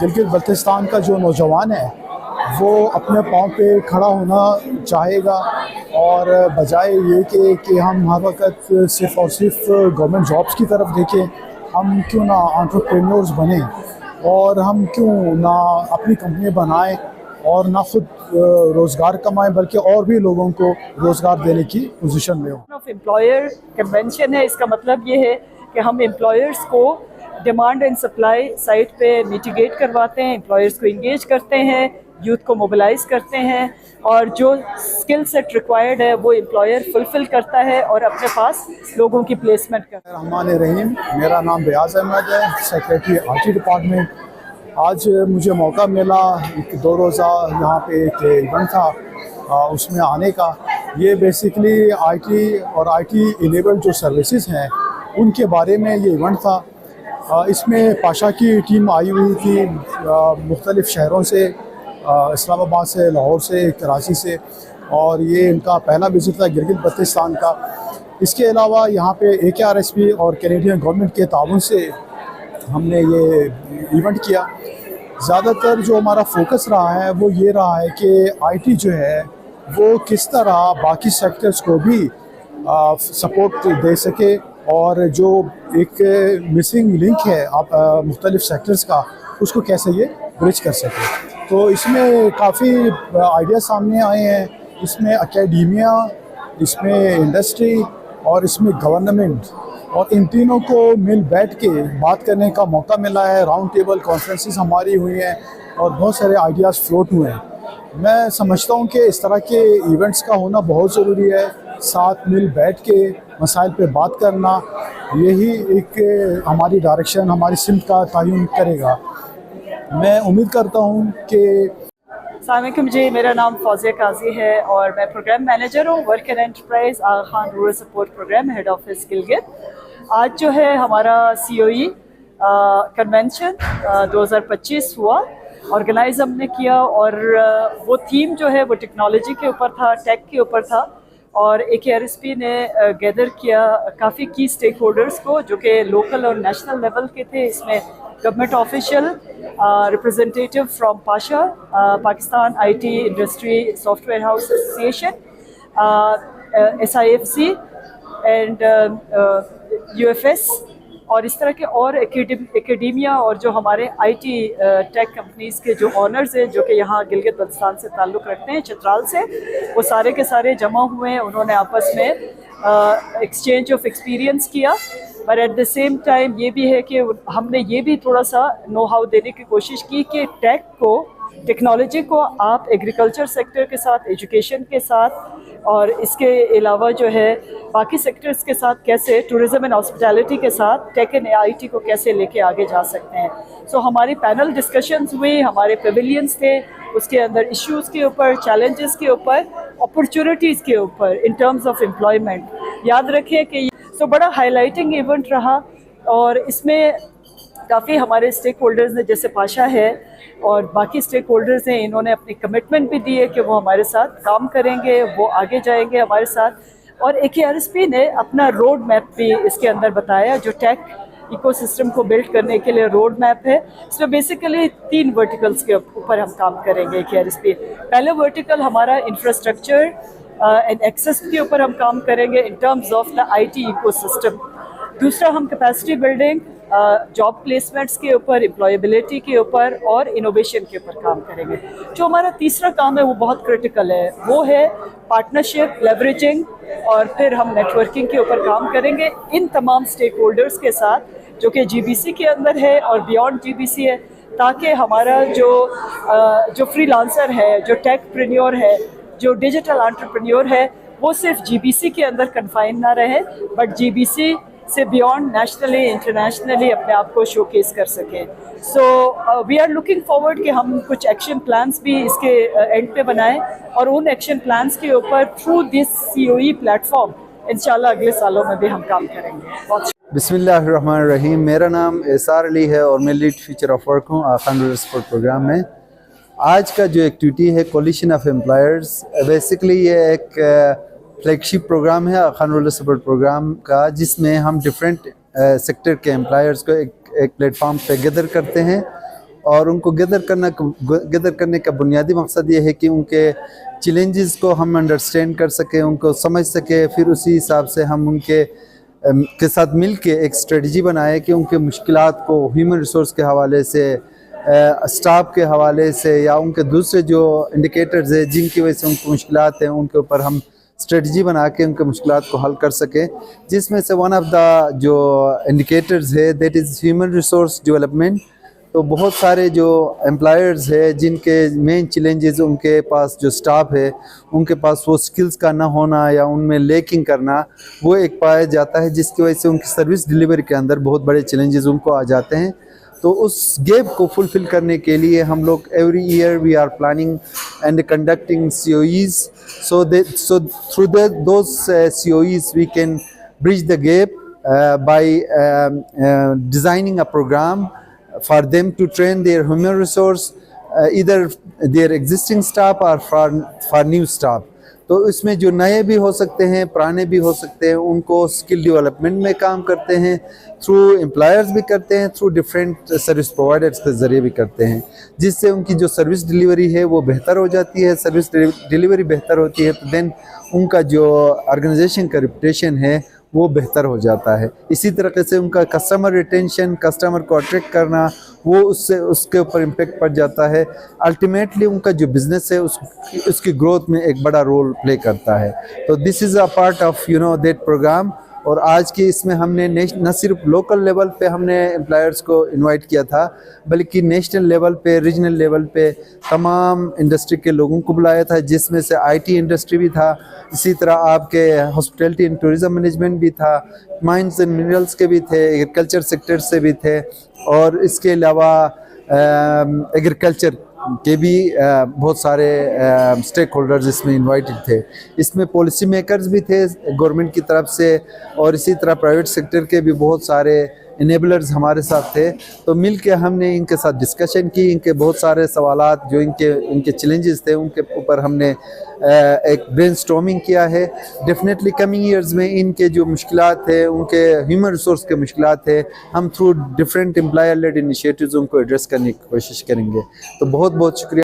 گلگت بلتستان کا جو نوجوان ہے وہ اپنے پاؤں پہ کھڑا ہونا چاہے گا، اور بجائے یہ کہ ہم ہر وقت صرف اور صرف گورنمنٹ جابس کی طرف دیکھیں، ہم کیوں نہ انٹرپرینورز بنیں، اور ہم کیوں نہ اپنی کمپنی بنائیں اور نہ خود روزگار کمائیں بلکہ اور بھی لوگوں کو روزگار دینے کی پوزیشن میں ہوں۔ امپلائر کنونشن ہے، اس کا مطلب یہ ہے کہ ہم امپلائرس کو ڈیمانڈ اینڈ سپلائی سائٹ پہ میٹیگیٹ کرواتے ہیں، امپلائرس کو انگیج کرتے ہیں، یوتھ کو موبلائز کرتے ہیں، اور جو اسکل سیٹ ریکوائرڈ ہے وہ امپلائر فلفل کرتا ہے اور اپنے پاس لوگوں کی پلیسمنٹ کرتا ہے۔ الرحمن الرحیم، میرا نام بیاض احمد ہے، سیکریٹری آئی ٹی ڈپارٹمنٹ۔ آج مجھے موقع ملا ایک 2 روزہ یہاں پہ ایک ایونٹ تھا اس میں آنے کا۔ یہ بیسیکلی آئی ٹی اور آئی ٹی انیبلڈ جو سروسز ہیں ان کے بارے میں یہ ایونٹ تھا۔ اس میں پاشا کی ٹیم آئی ہوئی تھی مختلف شہروں سے، اسلام آباد سے، لاہور سے، کراچی سے، اور یہ ان کا پہلا وزٹ تھا گلگت بلتستان کا۔ اس کے علاوہ یہاں پہ AKRSP اور کینیڈین گورنمنٹ کے تعاون سے ہم نے یہ ایونٹ کیا۔ زیادہ تر جو ہمارا فوکس رہا ہے وہ یہ رہا ہے کہ آئی ٹی جو ہے وہ کس طرح باقی سیکٹرز کو بھی سپورٹ دے سکے، اور جو ایک مسنگ لنک ہے مختلف سیکٹرز کا اس کو کیسے یہ برج کر سکے۔ تو اس میں کافی آئیڈیا سامنے آئے ہیں، اس میں اکیڈیمیا، اس میں انڈسٹری اور اس میں گورنمنٹ، اور ان تینوں کو مل بیٹھ کے بات کرنے کا موقع ملا ہے۔ راؤنڈ ٹیبل کانفرنسز ہماری ہوئی ہیں اور بہت سارے آئیڈیاز فلوٹ ہوئے ہیں۔ میں سمجھتا ہوں کہ اس طرح کے ایونٹس کا ہونا بہت ضروری ہے، ساتھ مل بیٹھ کے مسائل پہ بات کرنا، یہی ایک ہماری ڈائریکشن، ہماری سمت کا تعین کرے گا۔ میں امید کرتا ہوں کہ السلام علیکم جی، میرا نام فوزیہ قاضی ہے اور میں پروگرام مینیجر ہوں work and enterprise Aga Khan rural support programme, head office Gilgit. آج جو ہے ہمارا COE کنونشن 2025 ہوا، آرگنائز ہم نے کیا، اور وہ تھیم جو ہے وہ ٹیکنالوجی کے اوپر تھا، ٹیک کے اوپر تھا، اور AKRSP نے گیدر کیا کافی کی اسٹیک ہولڈرز کو جو کہ لوکل اور نیشنل لیول کے تھے۔ اس میں government official, representative from Pasha, Pakistan IT industry soft where house association, SIFC and UFS، اور اس طرح کے اور اکیڈیمیا اور جو ہمارے IT ٹیک کمپنیز کے جو آنرز ہیں جو کہ یہاں گلگت بلتستان سے تعلق رکھتے ہیں، چترال سے، وہ سارے کے سارے جمع ہوئے ہیں۔ انہوں نے آپس میں ایکسچینج آف ایکسپیرینس کیا، پر ایٹ دا سیم ٹائم یہ بھی ہے کہ ہم نے یہ بھی تھوڑا سا نو ہاؤ دینے کی کوشش کی کہ ٹیکنالوجی کو آپ ایگریکلچر سیکٹر کے ساتھ، ایجوکیشن کے ساتھ، اور اس کے علاوہ جو ہے باقی سیکٹرز کے ساتھ کیسے، ٹورزم اینڈ ہاسپٹیلٹی کے ساتھ ٹیک اینڈ IT کو کیسے لے کے آگے جا سکتے ہیں۔ سو ہماری پینل ڈسکشنز ہوئی، ہمارے پیویلینز تھے، اس کے اندر ایشوز کے اوپر، چیلنجز کے اوپر، اپرچونیٹیز کے اوپر ان ٹرمز آف امپلائمنٹ۔ یاد رکھیں کہ بڑا ہائی لائٹنگ ایونٹ رہا، اور اس میں کافی ہمارے اسٹیک ہولڈرز نے، جیسے پاشا ہے اور باقی اسٹیک ہولڈرز ہیں، انہوں نے اپنی کمٹمنٹ بھی دی ہے کہ وہ ہمارے ساتھ کام کریں گے، وہ آگے جائیں گے ہمارے ساتھ، اور AKRSP نے اپنا روڈ میپ بھی اس کے اندر بتایا جو ٹیک ایکو سسٹم کو بلڈ کرنے کے لیے روڈ میپ ہے۔ اس میں بیسیکلی 3 ورٹیکلز کے اوپر ہم کام کریں گے AKRSP۔ پہلے ورٹیکل ہمارا انفراسٹرکچر اینڈ ایکسیس کے اوپر ہم کام کریں گے in terms of the IT ecosystem. دوسرا ہم کیپیسٹی بلڈنگ، جاب پلیسمنٹس کے اوپر، امپلائیبلٹی کے اوپر اور انوویشن کے اوپر کام کریں گے۔ جو ہمارا تیسرا کام ہے وہ بہت کرٹیکل ہے، وہ ہے پارٹنرشپ، لیوریجنگ، اور پھر ہم نیٹ ورکنگ کے اوپر کام کریں گے ان تمام اسٹیک ہولڈرز کے ساتھ جو کہ GBC کے اندر ہے اور بیونڈ GBC ہے، تاکہ ہمارا جو فری لانسر ہے، جو ٹیک پرینیور ہے، جو ڈیجیٹل انٹرپرینیور ہے، وہ صرف GBC کے اندر کنفائن نہ رہے بٹ GBC سے بیونڈ نیشنلی، انٹرنیشنلی اپنے آپ کو شو کیس کر سکیں۔ سو وی آر لوکنگ فارورڈ کہ ہم کچھ ایکشن پلانس بھی اس کے اینڈ پہ بنائیں، اور ان ایکشن پلانس کے اوپر through this COE plate form انشاءاللہ اگلے سالوں میں بھی ہم کام کریں گے۔ بسم اللہ الرحمن الرحیم، میرا نام احسار علی ہے اور میں لیڈ فیچر آف ورک ہوں آغا خان رورل سپورٹ پروگرام میں۔ آج کا جو ایکٹیویٹی ہے کولیشن آف امپلائرز، بیسیکلی یہ ایک فلیگ شپ پروگرام ہے آغا خان رورل سپورٹ پروگرام کا، جس میں ہم ڈفرینٹ سیکٹر کے امپلائرز کو ایک پلیٹ فارم پہ گیدر کرتے ہیں اور ان کو گیدر کرنے کا بنیادی مقصد یہ ہے کہ ان کے چیلنجز کو ہم انڈرسٹینڈ کر سکیں، ان کو سمجھ سکیں، پھر اسی حساب سے ہم ان کے ساتھ مل کے ایک اسٹریٹجی بنائے کہ ان کے مشکلات کو ہیومن ریسورس کے حوالے سے، اسٹاف کے حوالے سے، یا ان کے دوسرے جو انڈیکیٹرز ہیں جن کی وجہ سے ان کو مشکلات ہیں، ان کے اوپر ہم اسٹریٹجی بنا کے ان کے مشکلات کو حل کر سکیں. جس میں سے ون آف دا جو انڈیکیٹرز ہے that is human resource development. تو بہت سارے جو امپلائرز ہے جن کے مین چیلنجز ان کے پاس جو سٹاف ہے ان کے پاس وہ سکلز کا نہ ہونا یا ان میں لیکنگ کرنا، وہ ایک پایا جاتا ہے، جس کی وجہ سے ان کی سروس ڈیلیوری کے اندر بہت بڑے چیلنجز ان کو آ جاتے ہیں. تو اس گیپ کو فلفل کرنے کے لیے ہم لوگ every year we are planning and conducting COEs so through those COEs we can bridge the gap by designing a program for them to train their human resource, either their existing staff or for new staff. تو اس میں جو نئے بھی ہو سکتے ہیں، پرانے بھی ہو سکتے ہیں، ان کو اسکل ڈیولپمنٹ میں کام کرتے ہیں، تھرو امپلائرز بھی کرتے ہیں، تھرو ڈفرینٹ سروس پرووائڈرز کے ذریعے بھی کرتے ہیں، جس سے ان کی جو سروس ڈیلیوری ہے وہ بہتر ہو جاتی ہے. سروس ڈیلیوری بہتر ہوتی ہے تو دین ان کا جو آرگنائزیشن کا ریپوٹیشن ہے وہ بہتر ہو جاتا ہے. اسی طریقے سے ان کا کسٹمر ریٹینشن، کسٹمر کو اٹریکٹ کرنا، وہ اس کے اوپر امپیکٹ پڑ جاتا ہے. الٹیمیٹلی ان کا جو بزنس ہے اس کی گروتھ میں ایک بڑا رول پلے کرتا ہے. تو this is a part of that programme. اور آج کی اس میں ہم نے نہ صرف لوکل لیول پہ ہم نے امپلائرز کو انوائٹ کیا تھا، بلکہ نیشنل لیول پہ، ریجنل لیول پہ تمام انڈسٹری کے لوگوں کو بلایا تھا، جس میں سے IT انڈسٹری بھی تھا، اسی طرح آپ کے ہاسپٹیلٹی اینڈ ٹورزم مینجمنٹ بھی تھا، مائنز اینڈ منرلز کے بھی تھے، ایگریکلچر سیکٹر سے بھی تھے، اور اس کے علاوہ ایگریکلچر کے بھی بہت سارے اسٹیک ہولڈرز اس میں انوائٹڈ تھے. اس میں پالیسی میکرز بھی تھے گورنمنٹ کی طرف سے، اور اسی طرح پرائیویٹ سیکٹر کے بھی بہت سارے انیبلرز ہمارے ساتھ تھے. تو مل کے ہم نے ان کے ساتھ ڈسکشن کی، ان کے بہت سارے سوالات جو ان کے چیلنجز تھے ان کے اوپر ہم نے ایک برین اسٹارمنگ کیا ہے. ڈیفینیٹلی کمنگ ایئرز میں ان کے جو مشکلات ہیں، ان کے ہیومن ریسورس کے مشکلات ہیں، ہم through different employer led initiatives ان کو ایڈریس کرنے کی کوشش کریں گے. تو بہت بہت شکریہ.